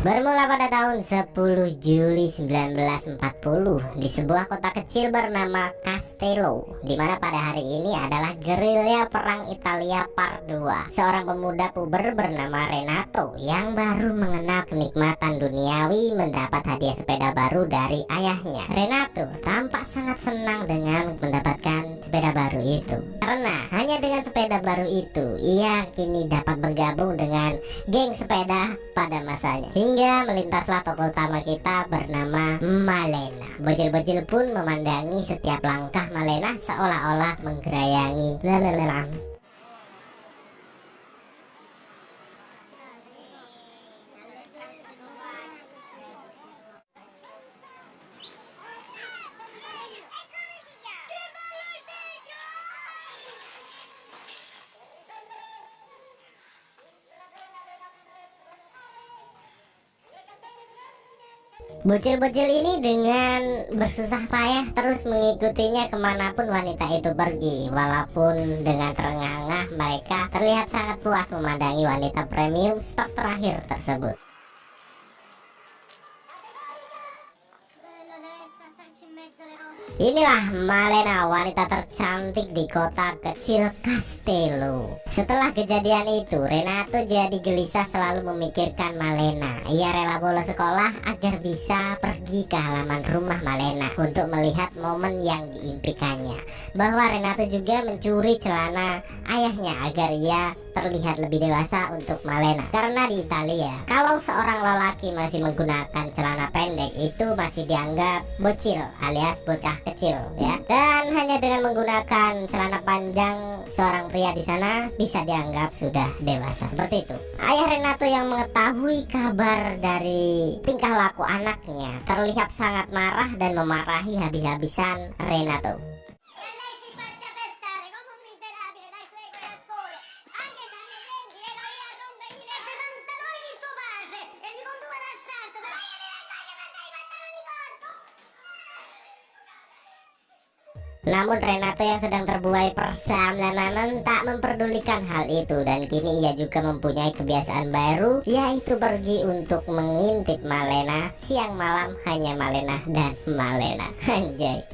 Bermula pada tahun 10 Juli 1940 di sebuah kota kecil bernama Castello, di mana pada hari ini adalah gerilya perang Italia Part 2. Seorang pemuda puber bernama Renato yang baru mengenal kenikmatan duniawi mendapat hadiah sepeda baru dari ayahnya. Renato tampak sangat senang dengan mendapatkan sepeda baru itu, karena hanya dengan sepeda baru itu ia kini dapat bergabung dengan geng sepeda pada masanya. Hingga melintaslah tokoh utama kita bernama Malena. Bocil-bocil pun memandangi setiap langkah Malena seolah-olah menggerayangi. Bocil-bocil ini dengan bersusah payah terus mengikutinya kemanapun wanita itu pergi. Walaupun dengan terengah-engah mereka terlihat sangat puas memandangi wanita premium stok terakhir tersebut. Inilah Malena, wanita tercantik di kota kecil Castello. Setelah kejadian itu, Renato jadi gelisah selalu memikirkan Malena. Ia rela bolos sekolah agar bisa pergi ke halaman rumah Malena untuk melihat momen yang diimpikannya. Bahwa Renato juga mencuri celana ayahnya agar ia terlihat lebih dewasa untuk Malena. Karena di Italia, kalau seorang lelaki masih menggunakan celana pendek itu masih dianggap bocil alias bocah kecil ya. Dan hanya dengan menggunakan celana panjang seorang pria di sana bisa dianggap sudah dewasa. Seperti itu. Ayah Renato yang mengetahui kabar dari tingkah laku anaknya terlihat sangat marah dan memarahi habis-habisan Renato. Namun Renato yang sedang terbuai persamainan tak memperdulikan hal itu, dan kini ia juga mempunyai kebiasaan baru, yaitu pergi untuk mengintip Malena. Siang malam hanya Malena dan Malena. Anjay.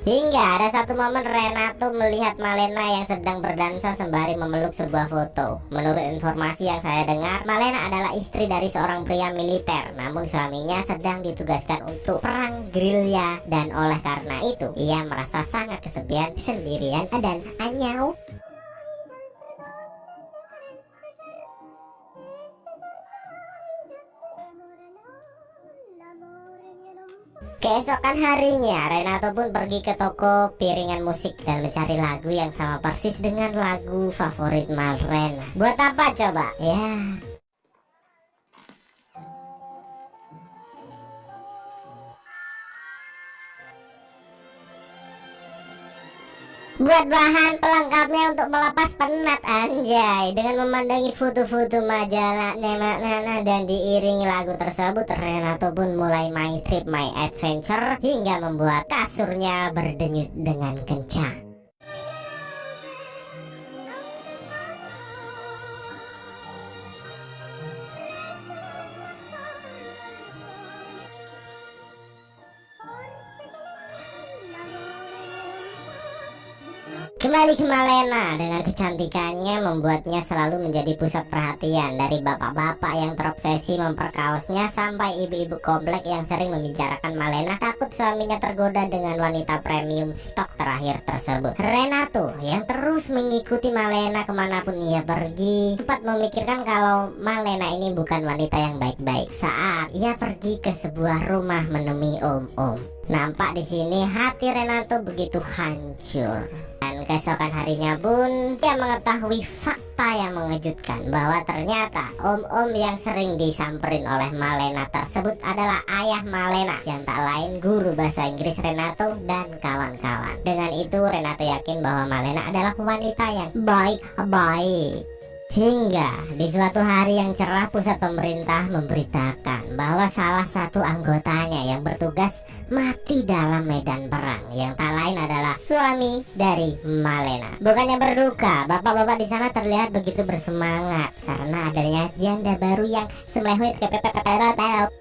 Hingga ada satu momen Renato melihat Malena yang sedang berdansa sembari memeluk sebuah foto. Menurut informasi yang saya dengar, Malena adalah istri dari seorang pria militer. Namun suaminya sedang ditugaskan untuk perang gerilya, dan oleh karena itu ia merasa sangat kesepian, sendirian, dan anyau. Keesokan harinya, Renato pun pergi ke toko piringan musik dan mencari lagu yang sama persis dengan lagu favorit Malena. Buat apa coba? Ya, buat bahan pelengkapnya untuk melepas penat, anjay. Dengan memandangi foto-foto majalah Nana dan diiringi lagu tersebut, Renato pun mulai my trip my adventure hingga membuat kasurnya berdenyut dengan kencang. Kembali ke Malena, dengan kecantikannya membuatnya selalu menjadi pusat perhatian dari bapak-bapak yang terobsesi memperkaosnya sampai ibu-ibu komplek yang sering membicarakan Malena takut suaminya tergoda dengan wanita premium stok terakhir tersebut. Renato yang terus mengikuti Malena kemanapun ia pergi sempat memikirkan kalau Malena ini bukan wanita yang baik-baik. Saat ia pergi ke sebuah rumah menemui om-om, nampak di sini hati Renato begitu hancur. Dan Dan keesokan harinya pun dia mengetahui fakta yang mengejutkan bahwa ternyata om-om yang sering disamperin oleh Malena tersebut adalah ayah Malena, yang tak lain guru bahasa Inggris Renato dan kawan-kawan. Dengan itu Renato yakin bahwa Malena adalah wanita yang baik-baik. Hingga di suatu hari yang cerah, pusat pemerintah memberitakan bahwa salah satu anggotanya yang bertugas mati dalam medan perang, yang tak lain adalah suami dari Malena. Bukannya berduka, bapak-bapak di sana terlihat begitu bersemangat karena adanya janda baru yang semlewet.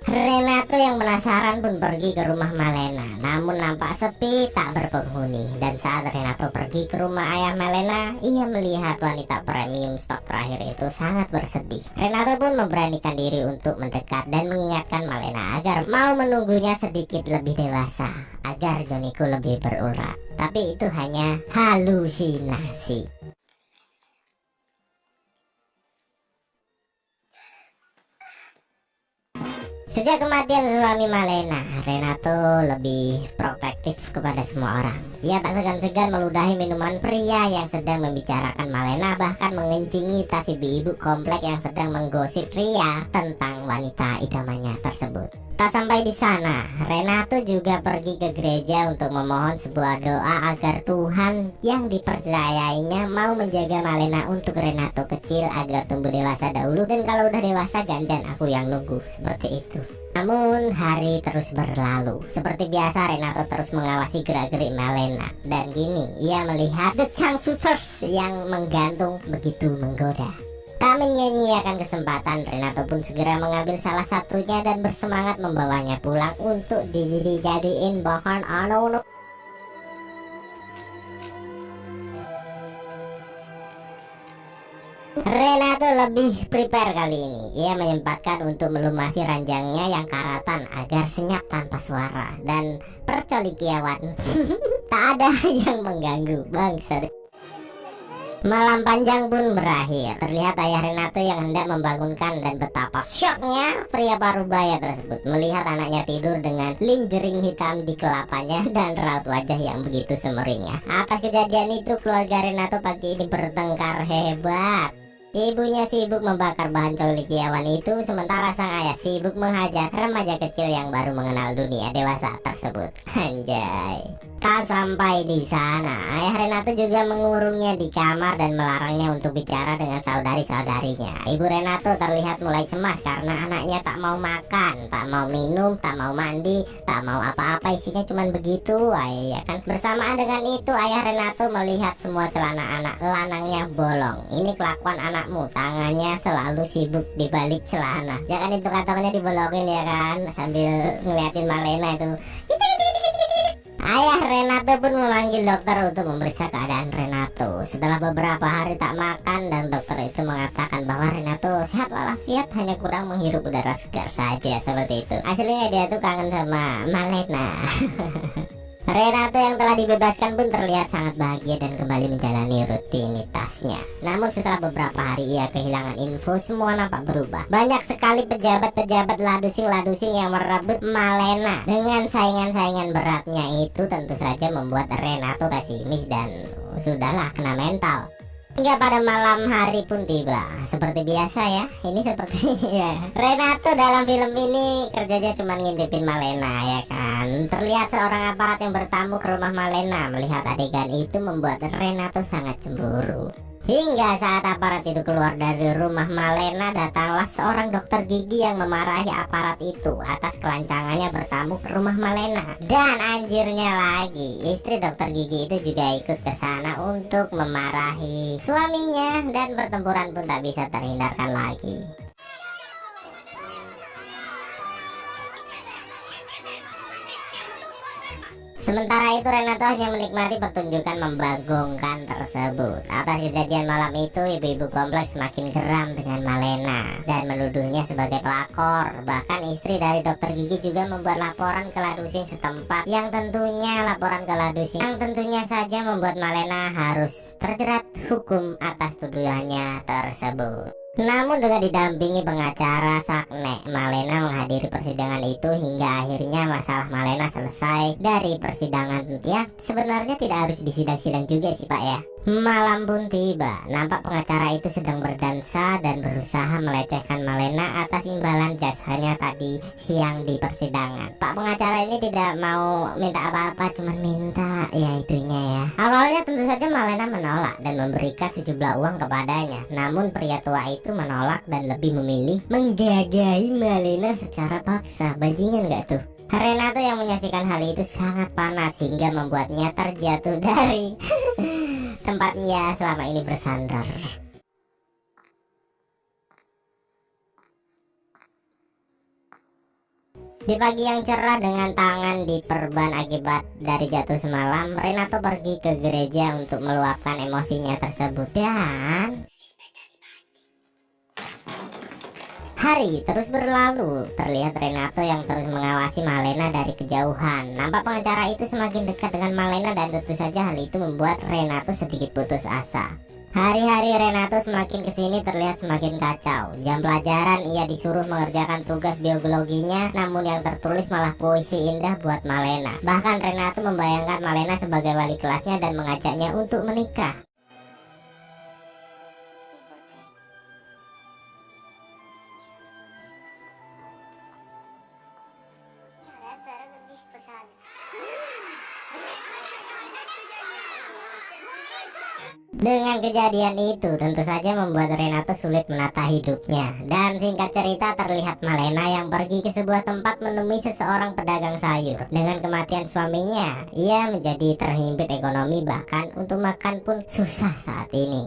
Renato yang penasaran pun pergi ke rumah Malena, namun nampak sepi tak berpenghuni. Dan saat Renato pergi ke rumah ayah Malena, ia melihat wanita premium stok terakhir itu sangat bersedih. Renato pun memberanikan diri untuk mendekat dan mengingatkan Malena agar mau menunggunya sedikit lebih dewasa agar Joniku lebih berurat. Tapi itu hanya halusinasi. Sejak kematian suami Malena, Renato lebih protektif kepada semua orang. Ia tak segan-segan meludahi minuman pria yang sedang membicarakan Malena, bahkan mengencingi tas ibu-ibu komplek yang sedang menggosip pria tentang wanita idamannya tersebut. Tak sampai di sana, Renato juga pergi ke gereja untuk memohon sebuah doa agar Tuhan yang dipercayainya mau menjaga Malena untuk Renato kecil agar tumbuh dewasa dahulu, dan kalau udah dewasa gandan aku yang nunggu, seperti itu. Namun hari terus berlalu. Seperti biasa Renato terus mengawasi gerak-gerik Malena, dan kini ia melihat The Changchuchers yang menggantung begitu menggoda. Tak menyia-nyiakan kesempatan, Renato pun segera mengambil salah satunya dan bersemangat membawanya pulang untuk dijadiin bahan anu. Renato lebih prepare kali ini. Ia menyempatkan untuk melumasi ranjangnya yang karatan agar senyap tanpa suara dan percolikiawan. Tak ada yang mengganggu, bangsa. Malam panjang pun berakhir. Terlihat ayah Renato yang hendak membangunkan, dan betapa syoknya pria parubaya tersebut melihat anaknya tidur dengan linjering hitam di kelapanya dan raut wajah yang begitu semerinya. Atas kejadian itu keluarga Renato pagi ini bertengkar hebat. Ibunya sibuk membakar bahan colikiawan itu, sementara sang ayah sibuk menghajar remaja kecil yang baru mengenal dunia dewasa tersebut. Anjay. Tak sampai di sana, ayah Renato juga mengurungnya di kamar dan melarangnya untuk bicara dengan saudari-saudarinya. Ibu Renato terlihat mulai cemas karena anaknya tak mau makan, tak mau minum, tak mau mandi, tak mau apa-apa, isinya cuma begitu. Ya kan? Bersamaan dengan itu ayah Renato melihat semua celana anak lanangnya bolong. Ini kelakuan anakmu, tangannya selalu sibuk di balik celana. Ya kan, itu katanya dibolongin ya kan, sambil ngeliatin Malena itu. Ayah Renato pun memanggil dokter untuk memeriksa keadaan Renato. Setelah beberapa hari tak makan, dan dokter itu mengatakan bahwa Renato sehat walafiat, hanya kurang menghirup udara segar saja, seperti itu. Hasilnya dia tuh kangen sama Malena. Renato yang telah dibebaskan pun terlihat sangat bahagia dan kembali menjalani rutinitasnya. Namun setelah beberapa hari ia kehilangan info, semua nampak berubah. Banyak sekali pejabat-pejabat ladusing yang merebut Malena. Dengan saingan-saingan beratnya itu tentu saja membuat Renato pesimis dan sudahlah kena mental. Hingga pada malam hari pun tiba. Seperti biasa ya, ini seperti ya. Renato dalam film ini kerjanya cuma ngintipin Malena, ya kan. Terlihat seorang aparat yang bertamu ke rumah Malena. Melihat adegan itu membuat Renato sangat cemburu. Hingga saat aparat itu keluar dari rumah Malena, datanglah seorang dokter gigi yang memarahi aparat itu atas kelancangannya bertamu ke rumah Malena. Dan anjirnya lagi, istri dokter gigi itu juga ikut ke sana untuk memarahi suaminya, dan pertempuran pun tak bisa terhindarkan lagi. Sementara itu Renato hanya menikmati pertunjukan membagongkan tersebut. Atas kejadian malam itu, ibu-ibu kompleks semakin geram dengan Malena dan menuduhnya sebagai pelakor. Bahkan istri dari dokter gigi juga membuat laporan ke ladusing setempat, yang tentunya saja membuat Malena harus terjerat hukum atas tuduhannya tersebut. Namun dengan didampingi pengacara, Sakne Malena menghadiri persidangan itu hingga akhirnya masalah Malena selesai dari persidangan. Ya sebenarnya tidak harus disidang-sidang juga sih Pak ya. Malam pun tiba, nampak pengacara itu sedang berdansa dan berusaha melecehkan Malena atas imbalan jasanya tadi siang di persidangan. Pak pengacara ini tidak mau minta apa-apa, cuma minta ya itunya ya. Awalnya tentu saja Malena menolak dan memberikan sejumlah uang kepadanya. Namun pria tua itu menolak dan lebih memilih menggagahi Malena secara paksa. Bajingan gak tuh? Renato yang menyaksikan hal itu sangat panas hingga membuatnya terjatuh dari tempatnya selama ini bersandar. Di pagi yang cerah dengan tangan diperban akibat dari jatuh semalam, Renato pergi ke gereja untuk meluapkan emosinya tersebut. Dan hari terus berlalu, terlihat Renato yang terus mengawasi Malena dari kejauhan. Nampak pengacara itu semakin dekat dengan Malena dan tentu saja hal itu membuat Renato sedikit putus asa. Hari-hari Renato semakin kesini terlihat semakin kacau. Jam pelajaran ia disuruh mengerjakan tugas biologinya, namun yang tertulis malah puisi indah buat Malena. Bahkan Renato membayangkan Malena sebagai wali kelasnya dan mengajaknya untuk menikah. Dengan kejadian itu tentu saja membuat Renato sulit menata hidupnya. Dan singkat cerita terlihat Malena yang pergi ke sebuah tempat menemui seseorang pedagang sayur. Dengan kematian suaminya, ia menjadi terhimpit ekonomi, bahkan untuk makan pun susah saat ini.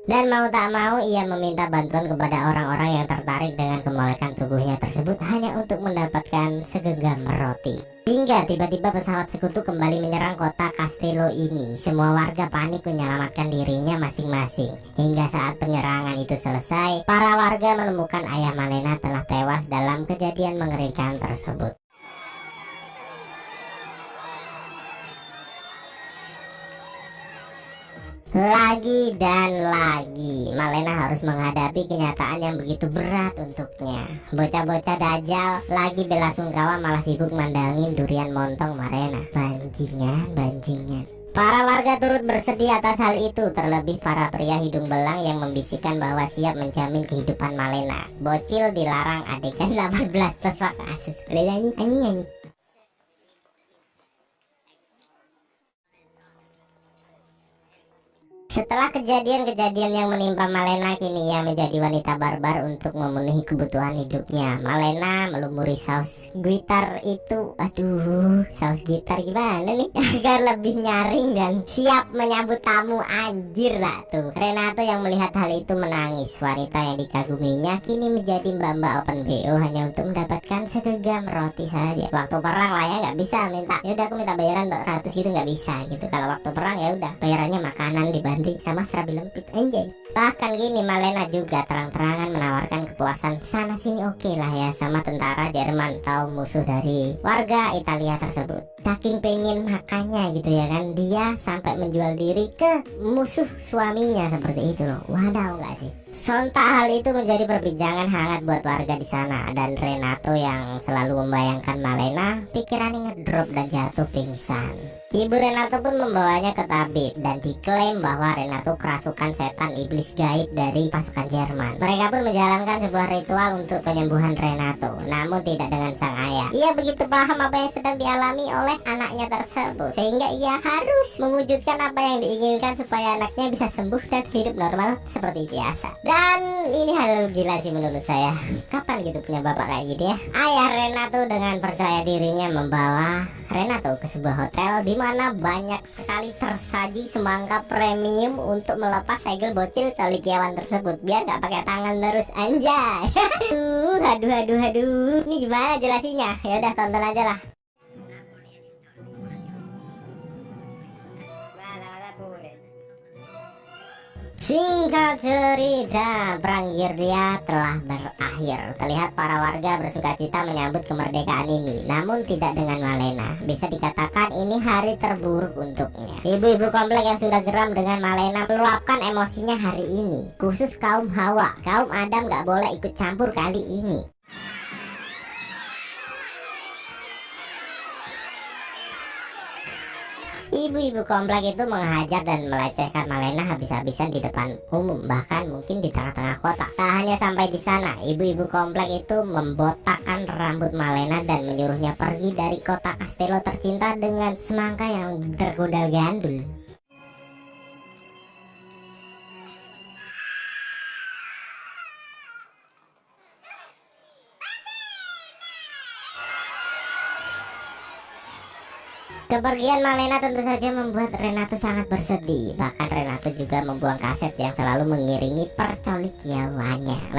Dan mau tak mau ia meminta bantuan kepada orang-orang yang tertarik dengan kemolekan tubuhnya tersebut hanya untuk mendapatkan segenggam roti. Hingga tiba-tiba pesawat sekutu kembali menyerang kota Castello ini. Semua warga panik menyelamatkan dirinya masing-masing. Hingga saat penyerangan itu selesai, para warga menemukan ayah Malena telah tewas dalam kejadian mengerikan tersebut. Lagi dan lagi Malena harus menghadapi kenyataan yang begitu berat untuknya. Bocah-bocah dajal lagi belasungkawa malah sibuk mandangin durian montong Malena. Banjingan. Para warga turut bersedih atas hal itu, terlebih para pria hidung belang yang membisikkan bahwa siap menjamin kehidupan Malena. Bocil dilarang, adegan 18 pesawat kasus. Boleh nyanyi. Setelah kejadian-kejadian yang menimpa Malena, kini ia menjadi wanita barbar untuk memenuhi kebutuhan hidupnya. Malena melumuri saus gitar itu, saus gitar gimana nih? Agar lebih nyaring dan siap menyambut tamu, anjir lah tuh. Renato yang melihat hal itu menangis. Wanita yang dikaguminya kini menjadi mbak-mbak open BO hanya untuk mendapatkan segenggam roti saja. Waktu perang lah ya nggak bisa minta, yaudah aku minta bayaran 100 gitu, nggak bisa gitu. Kalau waktu perang ya udah bayarannya makanan dibantu sama serabi lempit, anjay. Bahkan gini Malena juga terang-terangan menawarkan kepuasan sana sini, oke lah ya, sama tentara Jerman atau musuh dari warga Italia tersebut. Saking pengen makannya gitu ya kan, dia sampai menjual diri ke musuh suaminya seperti itu loh. Wadaw gak sih? Sontak hal itu menjadi perbincangan hangat buat warga di sana, dan Renato yang selalu membayangkan Malena pikirannya ngedrop dan jatuh pingsan. Ibu Renato pun membawanya ke tabib dan diklaim bahwa Renato kerasukan setan iblis gaib dari pasukan Jerman. Mereka pun menjalankan sebuah ritual untuk penyembuhan Renato, namun tidak dengan sang ayah. Ia begitu paham apa yang sedang dialami oleh anaknya tersebut, sehingga ia harus mewujudkan apa yang diinginkan supaya anaknya bisa sembuh dan hidup normal seperti biasa. Dan ini hal gila sih menurut saya. Kapan gitu punya bapak kayak gitu ya? Ayah Renato dengan percaya dirinya membawa Renato ke sebuah hotel di mana banyak sekali tersaji semangka premium untuk melepas segel bocil colikiawan tersebut biar gak pakai tangan terus, anjay. Aduh. Ini gimana jelasinya? Ya udah tonton aja lah. Singkat cerita, perang Georgia telah berakhir. Terlihat para warga bersukacita menyambut kemerdekaan ini, namun tidak dengan Malena. Bisa dikatakan ini hari terburuk untuknya. Ibu-ibu komplek yang sudah geram dengan Malena meluapkan emosinya hari ini. Khusus kaum Hawa, kaum Adam gak boleh ikut campur kali ini. Ibu-ibu komplek itu menghajar dan melecehkan Malena habis-habisan di depan umum, bahkan mungkin di tengah-tengah kota. Tak hanya sampai di sana, ibu-ibu komplek itu membotakkan rambut Malena dan menyuruhnya pergi dari kota Castello tercinta dengan semangka yang tergodal gandul. Kepergian Malena tentu saja membuat Renato sangat bersedih. Bahkan Renato juga membuang kaset yang selalu mengiringi percolikiawannya.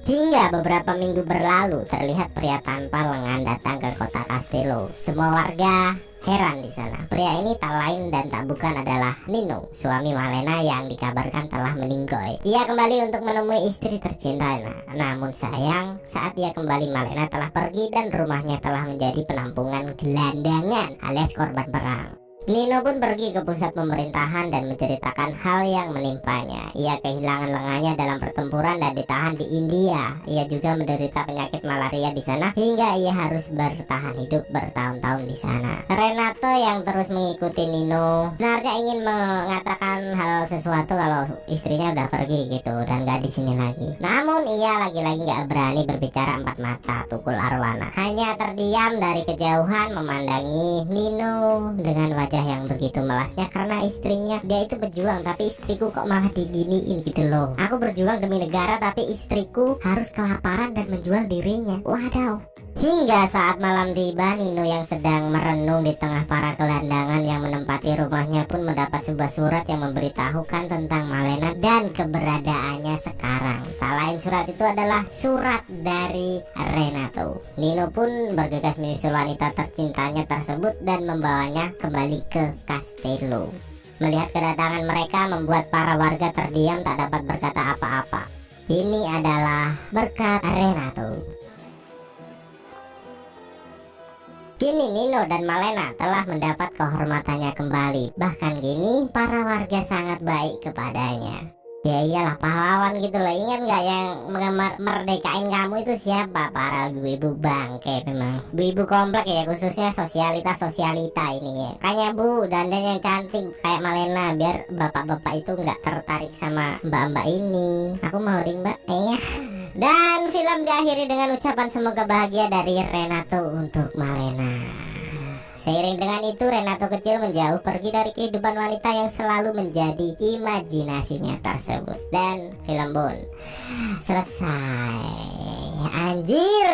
Hingga beberapa minggu berlalu, terlihat pria tanpa lengan datang ke kota Castello. Semua warga heran di sana. Pria ini tak lain dan tak bukan adalah Nino, suami Malena yang dikabarkan telah meninggoy. Ia kembali untuk menemui istri tercintanya. Namun sayang, saat ia kembali Malena telah pergi dan rumahnya telah menjadi penampungan gelandangan alias korban perang. Nino pun pergi ke pusat pemerintahan dan menceritakan hal yang menimpanya. Ia kehilangan lengannya dalam pertempuran dan ditahan di India. Ia juga menderita penyakit malaria di sana hingga ia harus bertahan hidup bertahun-tahun di sana. Renato yang terus mengikuti Nino sebenarnya ingin mengatakan hal sesuatu kalau istrinya udah pergi gitu dan gak di sini lagi. Namun ia lagi-lagi gak berani berbicara empat mata tukul arwana. Hanya terdiam dari kejauhan memandangi Nino dengan wajah yang begitu melasnya karena istrinya. Dia itu berjuang tapi istriku kok malah diginiin gitu loh. Aku berjuang demi negara tapi istriku harus kelaparan dan menjual dirinya. Wadaw. Hingga saat malam tiba, Nino yang sedang merenung di tengah para gelandangan yang menempati rumahnya pun mendapat sebuah surat yang memberitahukan tentang Malena dan keberadaannya sekarang. Tak lain surat itu adalah surat dari Renato. Nino pun bergegas menyusul wanita tercintanya tersebut dan membawanya kembali ke Castello. Melihat kedatangan mereka membuat para warga terdiam tak dapat berkata apa-apa. Ini adalah berkat Renato. Kini Nino dan Malena telah mendapat kehormatannya kembali. Bahkan kini para warga sangat baik kepadanya. Ya iyalah, pahlawan gitu loh. Ingat gak yang merdekain kamu itu siapa? Para ibu-ibu bangke memang. Ibu-ibu komplek ya, khususnya sosialita ini ya. Kayaknya bu, dandan yang cantik kayak Malena, biar bapak-bapak itu gak tertarik sama mbak-mbak ini. Aku mau ring mbak. Dan film diakhiri dengan ucapan semoga bahagia dari Renato untuk Malena. Seiring dengan itu, Renato kecil menjauh pergi dari kehidupan wanita yang selalu menjadi imajinasinya tersebut. Dan film pun selesai. Anjir.